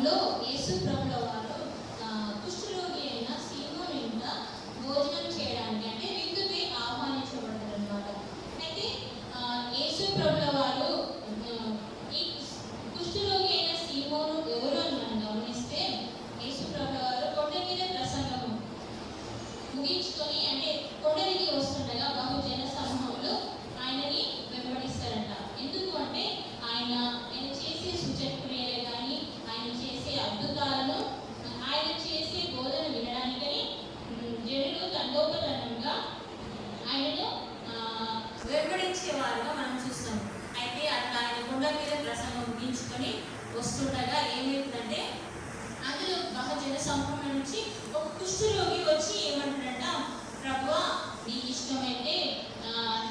భాగంలో యేసు ప్రభుల వారు కుష్ఠరోగి అయిన సీమోను ఇంట భోజనం చేయడానికి అంటే విందుకి ఆహ్వానించబడ్డారు అనమాట. అయితే యేసు ప్రభుల వారు ఈ కుష్ఠరోగి అయిన సీమోను ఎవరు అని మనం గమనిస్తే, యేసు ప్రభుల వారు కొండ మీద ప్రసంగము ముగించుకొని అంటే కొండ దిగి వస్తుండగా బహుజన సమూహంలో ఆయనని వెంబడిస్తారంట. ఎందుకు అంటే ఆయన చేసే సూచక క్రియలే కానీ, ఆయన చేసే అద్భుతాలను, ఆయన చేసే బోధన వినడానికని జనులు తండోపతండంగా ఆయనను వెంబడించేవారుగా మనం చూస్తాం. అయితే అట్లా ఆయన కొండ మీద ప్రసంగం ముగించుకొని వస్తుండగా ఏమైందంటే, అందులో బహుజన సమూహం నుంచి ఒక కుష్ఠరోగి వచ్చి ఏమంటాడంట, ప్రభువా నీకు ఇష్టమైతే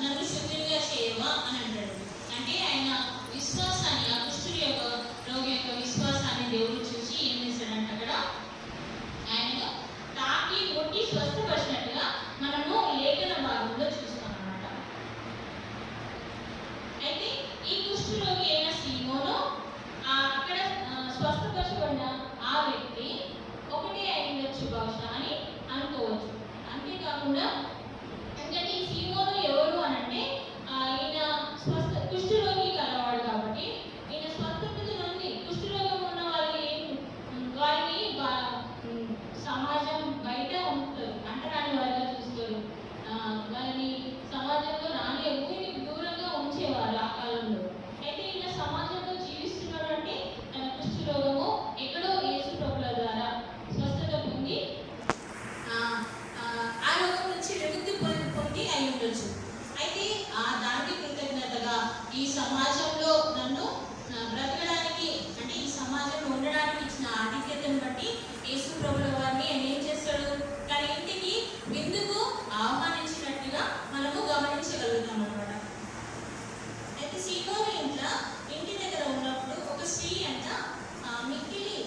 నన్ను శుద్ధిగా చేయవా అని అంటాడు. అంటే ఆయన విశ్వాసాన్ని, ఆ రోగి యొక్క విశ్వాసాన్ని దేవుడు చూసి ఏం చేశాడంట, అక్కడ ఆయనను తాకి కొట్టి స్వస్థపరిచినట్టుగా మనము లేఖన భాగంలో చూస్తాం అన్నమాట. అయితే ఈ కుష్ఠరోగి అయిన సీమోను అక్కడ స్వస్థపరచబడిన ఆ వ్యక్తి ఒకటే అయిండొచ్చు బహుశా అని అనుకోవచ్చు. అంతేకాకుండా అంటే ఈ సీమోను ఎవరు అని అంటే ఈయన కుష్ఠరోగి కలవాడు కాబట్టి ఈయన స్వస్థత నుండి కుష్ఠరోగం ఉన్న వారిని సమాజం బయట ఉంటారు, అంటరాని వారిగా చూస్తారు. వారిని సమాజంలో రాని ఊరిని దూరంగా ఉంచేవారు ఆ కాలంలో. అయితే ఈయన సమాజంలో జీవిస్తున్నాడు అంటే తన కుష్ఠరోగము ఎక్కడో యేసు ప్రభుల ద్వారా స్వస్థత పొంది ఆ రోగం నుంచి విముక్తి పొంది అయి ఉండొచ్చు. అయితే దానికి కృతజ్ఞతగా ఈ సమాజంలో నన్ను బ్రతకడానికి అంటే ఈ సమాజంలో ఉండడానికి ఇచ్చిన ఆధిక్యతను బట్టి యేసు ప్రభుల వారిని ఆయన ఏం చేస్తాడు, తన ఇంటికి విందుకు ఆహ్వానించినట్టుగా మనము గమనించగలుగుతాం అన్నమాట. అయితే సీమోను ఇంటి దగ్గర ఉన్నప్పుడు ఒక స్త్రీ అంట మిక్కిలి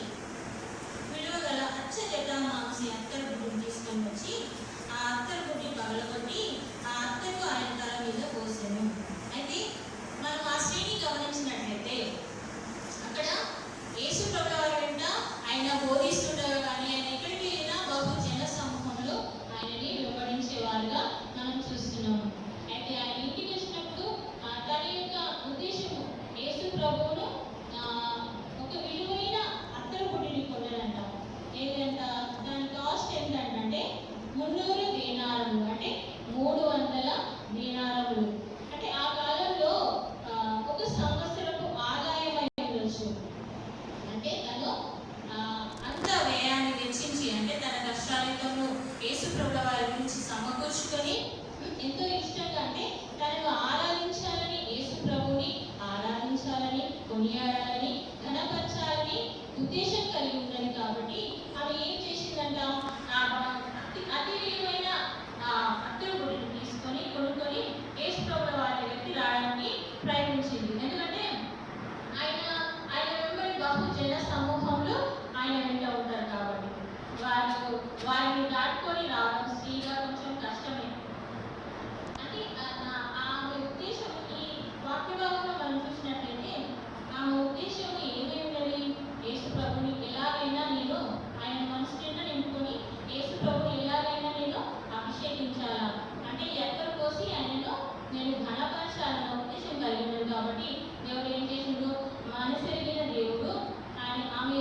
విలువగల అచ్చజట మాంసి అత్తరు గుడ్డుని తీసుకొని వచ్చి ఆ అత్తరు గుడ్డి పగలగొట్టి ఆ అత్తరు ఆయన తల మీద పోసాను. అయితే మనం ఆ స్త్రీని గమనించినట్లయితే అక్కడ యేసు ప్రభుల వారి వెంట ఆయన బోధిస్తుండగా కానీ ఆయన ఎక్కడికి వెళ్ళినా బహు జన సమూహంలో ఆయనని వెంబడించేవారుగా మనం చూస్తున్నాము. అయితే ఆయన ఇంటికి వచ్చినప్పుడు తన యొక్క ఉద్దేశము యేసు ప్రభువును ఒక విలువైన అత్తరు గుడ్డిని కొన్నాడంట. ఏదంట, దాని కాస్ట్ ఏంటంటే 300 దీనారములు, అంటే 300 దీనారములు. అంటే ఆ కాలంలో ఒక సంవత్సరపు ఆదాయం అయ్యవచ్చు. అంటే తను అంత వ్యయాన్ని వెచ్చించి అంటే తన కష్టాలతో యేసు ప్రభుల వారి గురించి సమకూర్చుకొని ఎంతో ఇష్టంగా అంటే తనను ఆరాధించాలని, యేసు ప్రభుని ఆరాధించాలని, కొనియాడాలని, ఘనపరచాలని ఉద్దేశం కలిగి ఉన్నది. కాబట్టి ఆమె ఏం చేసిందంట, అతి విలువైన అత్తరు గుడిని తీసుకొని కొనుక్కొని యేసు ప్రభుల వారి దగ్గరికి రావడానికి ప్రయత్నించింది. ఎందుకంటే ఆయన వెంబడి బహుజన సమూహంలో ఆయన వెంట ఉంటారు కాబట్టి వారిని దాటుకొని రావడం స్త్రీగా కొంచెం కష్టమే. అంటే ఆమె ఉద్దేశం ఈ వాక్యభాగంలో మనం చూసినట్లయితే ఆమె ఉద్దేశం ఏమై ఉండాలి, యేసు ప్రభుని ఎలాగైనా నేను ఆయన మనసు నిండా నింపుకొని యేసు ప్రభుని ఎలాగైనా నేను అభిషేకించాలా, అంటే ఎక్కడ పోసి ఆయనను నేను ఘనపరచాలన్న ఉద్దేశం కలిగి ఉన్నాడు. కాబట్టి దేవుడు ఏం చేసిండు, మనసెరిగిన దేవుడు ఆమె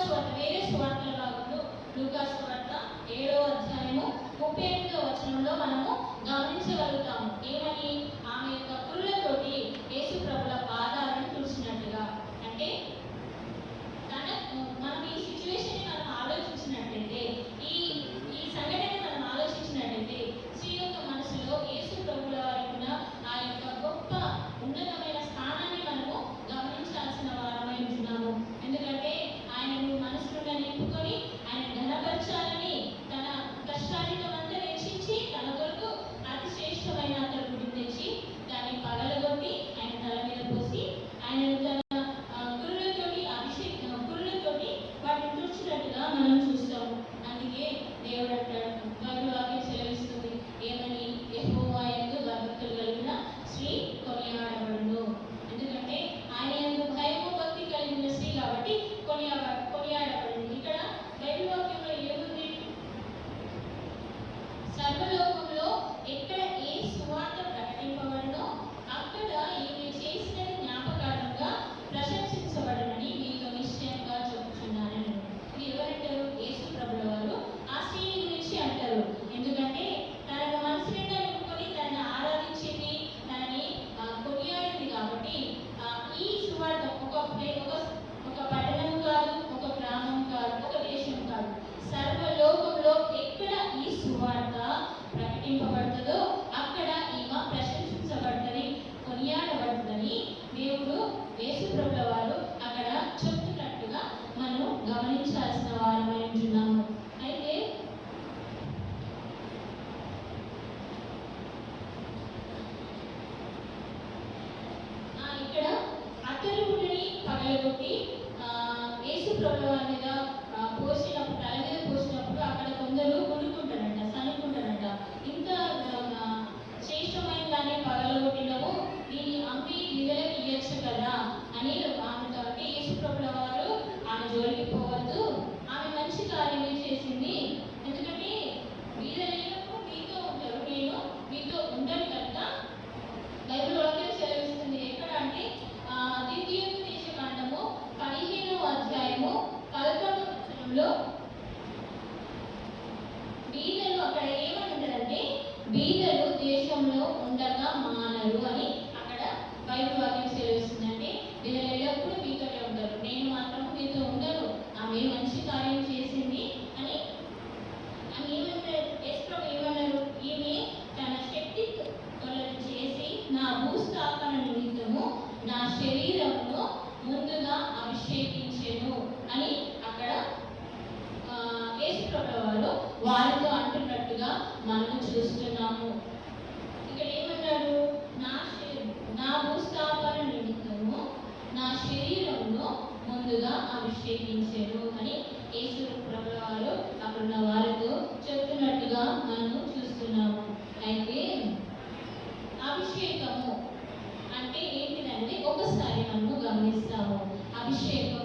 సువార్త, వేరే సువార్తల భాగంలో లూకా సువార్త 7వ అధ్యాయము 38వ వచనంలో మనము గమనించగలుగుతాము. ఏమని? ఆమె యొక్క కురులతోటి యేసు ప్రభుల పాదాలను తుడిచినట్టుగా. అంటే మనం ఈ సిచ్యువేషన్ మనం ఆలోచించినట్లయితే, ఈ ఈ సంఘటన మనం ఆలోచించినట్లయితే, స్త్రీ యొక్క మనసులో యేసు ప్రభుల వారికి ఉన్న ఆ యొక్క గొప్ప ఉన్నతమైన స్థానాన్ని మనము గమనించాల్సిన వారమై ఉంటున్నాము. ఎందుకంటే ఆయనను మనసులో నింపుకొని ఆయన ఘనపరచాలని తన కష్టానికమంతా వెచ్చించి తన కొరకు అతి శ్రేష్టమైన అతడు తెచ్చి దాన్ని పగలగొట్టి ఆయన తల మీద పోసి ఆయన తన కురులతోటి వాటిని తుడిచినట్టుగా మనం చూస్తాము. అందుకే దేవుడు అంటాడు, బైబిల్ వాక్యం సెలవిస్తుంది ఏమని? యెహోవా యందు భక్తులు కలిగిన స్త్రీ కొనియాడబడును. ఎందుకంటే ఆయన యందు భయము భక్తి కలిగిన స్త్రీ కాబట్టి కొనియాడబడింది. ఇక్కడ బైబిల్ వాక్యంలో ఏముంది? సర్వలోకంలో ఎక్కడ ఏ సువార్త ప్రకటింపబడినో అక్కడ ఈమె చేసిన జ్ఞాపకార్థంగా ప్రశంసించబడనని మీకు నిశ్చయంగా చెబుతున్నానని. ఇది ఎవరంటారు? యేసు ప్రభుల వారు ఆ స్త్రీని గురించి అంటారు. ఎందుకంటే తనను మనసు నిండా నింపుకొని తనని ఆరాధించింది, తనని కొనియాడింది కాబట్టి ఈ సువార్త ఒక పట్టణం కాదు, ఒక గ్రామం కాదు, ఒక దేశం కాదు, సర్వలోకంలో ఎక్కడ ఈ సువార్త ప్రకటింపబడుతుందో అక్కడ ఈమె ప్రశంసించబడుతుంది, కొనియాడబడుతుందని దేవుడు యేసు ప్రభుల వారు అక్కడ చెప్తున్నట్టుగా మనం గమనించాల్సిన వారమై ఉంటున్నాము. అయితే ఇక్కడ అతని గుడిని పగలగొట్టి యేసు ప్రభుల వారి మీద పోసినప్పుడు, తల మీద పోసినప్పుడు అక్కడ కొందరు కొనుక్కుంటారంట, సనుక్కుంటారంట. ఇంత శ్రేష్టమైన దాన్ని పగలగొట్టినము, దీన్ని అమ్మి విధులకు ఇయ్యచ్చు కదా అని ఆమెతో అంటే యేసు ప్రభుల వారు ఆమె జోలికి పోవద్దు, ఆమె మంచి కార్యమే చేసింది. ఎందుకంటే వీధులైనప్పుడు మీతో ఉంటారు, నేను మీతో ఉండను కనుక బైబిల్ వాక్యం సెలవిస్తుంది. ఎక్కడ అంటే ద్వితీయోపదేశకాండము 15వ అధ్యాయము 11వ వచనంలో బీదలు అక్కడ ఏమని ఉంటారంటే, బీదలు దేశంలో ఉండగా మానరు అని అక్కడ బైబిల్ వాక్యం సెలవిస్తుందంటే బీదలు ఎల్లప్పుడూ మీతోనే ఉంటారు, నేను మాత్రం మీతో ఉండను, ఆమె మంచి కార్యం చేసింది అని ఏమన్నారు? యేసు ప్రభు ఏమన్నారు? ఈమె తన శక్తి కొలది చేసి నా భూస్థాపన నిమిత్తము నా శరీరమును ముందుగా అభిషేకించెను అని అక్కడ యేసు ప్రభుల వారు వారితో అంటున్నట్టుగా మనం చూస్తున్నాము. ఇక్కడ ఏమన్నాడు? నా భూస్థాపన నిమిత్తము నా శరీరమును ముందుగా అభిషేకించెను అని యేసు ప్రభుల వారు అక్కడున్న వారితో చెప్తున్నట్టుగా మనం చూస్తున్నాము. అయితే అభిషేకము అంటే ఏంటిదంటే ఒకసారి మనము గమనిస్తాము. అభిషేకం